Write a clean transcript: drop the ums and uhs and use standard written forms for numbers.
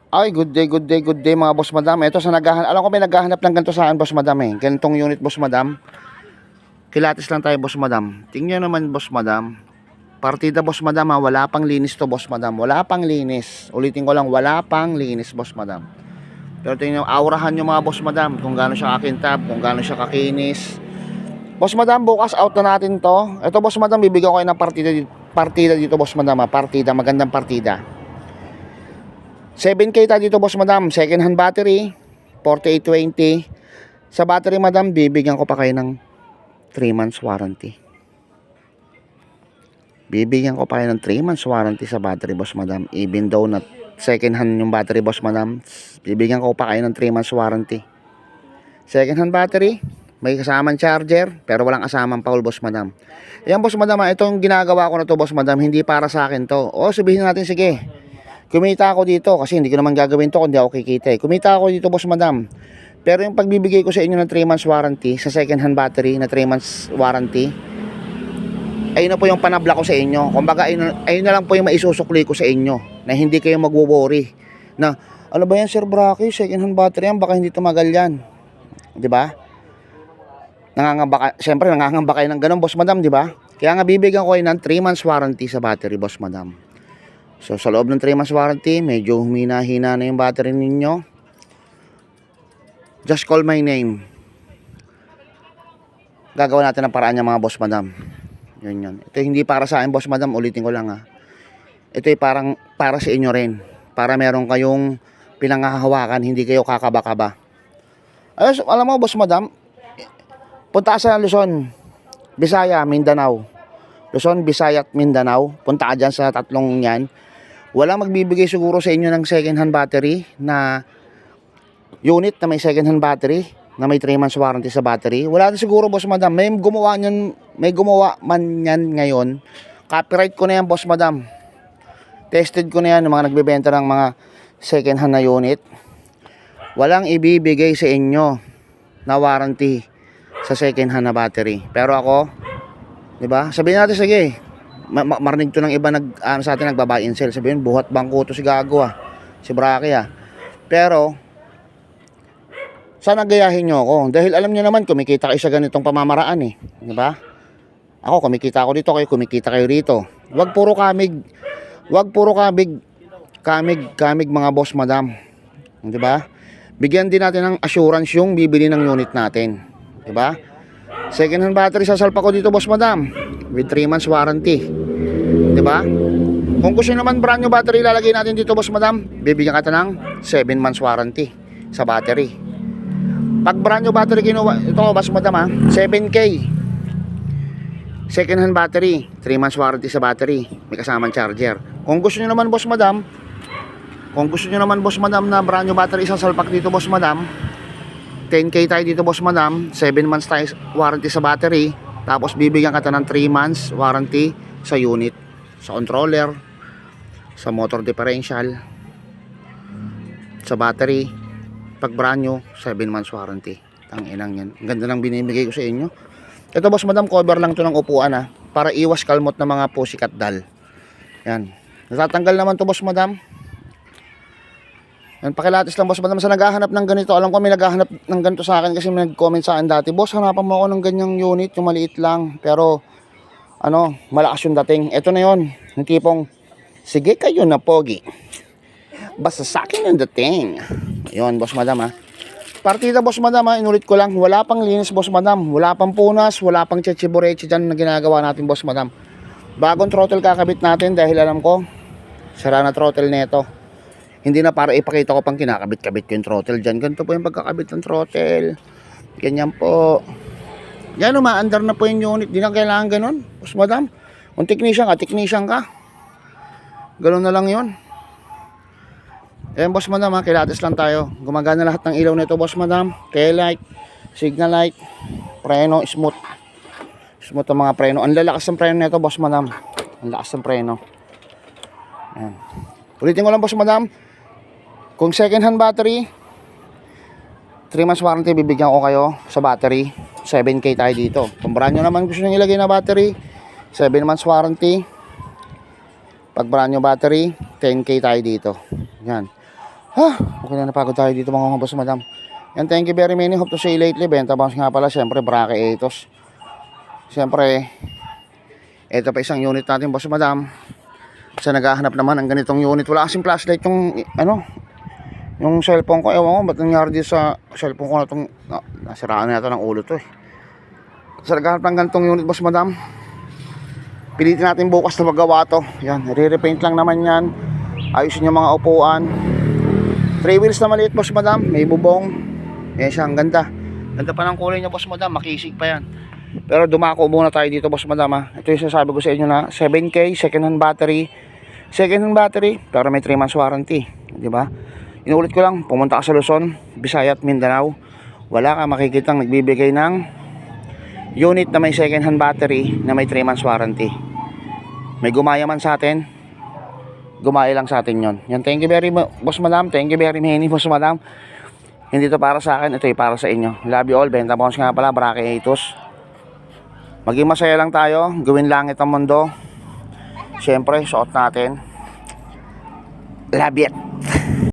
Ay, good day, good day, good day mga boss madam. Ito sa naghahanap, alam ko may naghahanap ng ganito sa akin boss madam eh. Ganitong unit boss madam. Kilatis lang tayo boss madam. Tingnan naman boss madam. Partida boss madam ha, wala pang linis to boss madam. Wala pang linis. Ulitin ko lang, wala pang linis boss madam. Pero tingnan nyo, aurahan nyo mga boss madam. Kung gaano siya kakintab, kung gaano siya kakinis. Boss madam, bukas out na natin to. Ito boss madam, bibigyan ko kayo ng partida dito boss madam ha. Partida, magandang partida. 7K tayo dito boss madam, second hand battery 4820. Sa battery madam, bibigyan ko pa kayo ng 3 months warranty. Bibigyan ko pa kayo ng 3 months warranty sa battery boss madam. Even though na second hand yung battery boss madam, bibigyan ko pa kayo ng 3 months warranty. Second hand battery, may kasamang charger pero walang kasamang paul boss madam. Yan boss madam, itong ginagawa ko na to boss madam, hindi para sa akin to. O sabihin natin, sige, kumita ako dito kasi hindi ko naman gagawin to kung hindi ako kikita eh. Kumita ako dito boss madam. Pero yung pagbibigay ko sa inyo ng 3 months warranty sa second hand battery na 3 months warranty, ayun na po yung panabla ko sa inyo. Kumbaga ayun na lang po yung maisusukli ko sa inyo na hindi kayo magwo-worry na ano ba yan Sir Braki, second hand battery yan, baka hindi tumagal yan. 'Di ba? Nangangamba, siyempre nangangamba kayo ng ganun boss madam, 'di ba? Kaya nga bibigyan ko kayo ng 3 months warranty sa battery boss madam. So sa loob ng 3 months warranty, medyo humina-hina na yung battery ninyo, just call my name. Gagawa natin ang paraan niya mga boss madam. Yun. Ito hindi para sa akin boss madam, ulitin ko lang ha. Ito ay parang para sa inyo rin. Para meron kayong pinanghahawakan, hindi kayo kakaba-kaba. Alam mo boss madam, punta ka sa Luzon, Visaya, Mindanao. Luzon, Visaya at Mindanao. Punta ka dyan sa tatlong yan. Walang magbibigay siguro sa inyo ng second hand battery na unit na may second hand battery na may 3 months warranty sa battery. Wala na siguro boss madam. May gumawa man yan ngayon. Copyright ko na yan boss madam. Tested ko na yan ng mga nagbebenta ng mga second hand na unit. Walang ibibigay sa inyo na warranty sa second hand na battery. Pero ako, 'di ba? Sabihin natin sige, marinig to ng iba sa atin nagba-buy and sell. Sabihin buhat bangko to si gago si Braki Pero sana gayahin nyo ako dahil alam nyo naman kumikita kayo sa ganitong pamamaraan 'di ba? Ako kumikita ako dito, kayo kumikita kayo rito. Wag puro kamig mga boss madam. 'Di ba? Bigyan din natin ng assurance yung bibili ng unit natin. 'Di ba? Second hand battery sasalpa ko dito boss madam with 3 months warranty. 'Di ba? Kung gusto nyo naman brand new battery lalagay natin dito boss madam, bibigyan ka ng 7 months warranty sa battery. Pag brand new battery kinuha, ito boss madam 7K. Second hand battery, 3 months warranty sa battery, may kasamang charger. Kung gusto nyo naman boss madam, na brand new battery sasalpak dito boss madam, 10K tayo dito boss madam, 7 months tayo warranty sa battery, tapos bibigyan ka ng 3 months warranty sa unit, sa controller, sa motor differential, sa battery. Pag brand new, 7 months warranty. Tanginang yan, ganda ng binibigay ko sa inyo. Ito boss madam, cover lang to ng upuan para iwas kalmot ng mga pusikat dal. Yan, natatanggal naman to boss madam. Yan, pakilatis lang boss madam sa naghahanap ng ganito. Alam ko may naghahanap ng ganito sa akin kasi may nag-comment sa akin dati, boss hanapan mo ako ng ganyang unit, yung maliit lang pero malakas yung dating. Ito na yun, yung tipong sige kayo na pogi, basta sa akin yung dating. Ayun boss madam partida boss madam inulit ko lang, wala pang linis boss madam, wala pang punas, wala pang chechiburechi dyan na ginagawa natin boss madam. Bagong throttle kakabit natin dahil alam ko sara na throttle neto. Hindi na para ipakita ko pang kinakabit-kabit ko yung throttle dyan. Ganito po yung pagkakabit ng throttle. Ganyan po. Yan umaandar na po yung unit. Di na kailangan ganun boss madam. Kung technician ka, ganun na lang yun. Ayan boss madam kilatis lang tayo. Gumagana lahat ng ilaw nito boss madam. Tail light, signal light, preno, smooth ang mga preno. Ang lalakas ng preno nito boss madam. Ang lakas ng preno. Ayan. Ulitin ko lang boss madam, kung second hand battery 3 months warranty bibigyan ko kayo sa battery. 7K tayo dito. Kung brand nyo naman gusto nyo ilagay na battery, 7 months warranty. Pag brand new battery, 10K tayo dito. Yan. Okay na, napagod tayo dito mga boss madam. And thank you very many. Hope to see you lately. Benta bounce nga pala. Siyempre, Brackeatos. Siyempre, ito pa isang unit natin boss madam. Sa naghahanap naman ng ganitong unit. Wala kasing flashlight yung, yung cellphone ko. Ewan ko, ba't nangyari dito sa cellphone ko na itong, nasiraan na ito ng ulo to eh. Sa naghahanap ng ganitong unit boss madam, pilitin natin bukas na magawa to. Yan, re-repaint lang naman yan. Ayusin yung mga upuan. 3 wheels na maliit boss madam, may bubong. Yan siya, ang ganda. Ganda pa ng kulay niya boss madam, makisig pa yan. Pero dumako muna tayo dito boss madam ha. Ito yung sasabi ko sa inyo na 7K, second hand battery. Second hand battery, pero may 3 months warranty. Diba? Inuulit ko lang, pumunta ka sa Luzon, Visayas at Mindanao. Wala ka makikitang nagbibigay ng unit na may second hand battery na may 3 months warranty. May gumaya man sa atin, gumaya lang sa atin yon. Yan, thank you very much boss madam. Thank you very many boss madam. Hindi to para sa akin, ito ay para sa inyo. Love you all. Benta bounce nga pala, Brackeatos. Maging masaya lang tayo, gawin langit ang mundo. Siyempre, suot natin. Love it.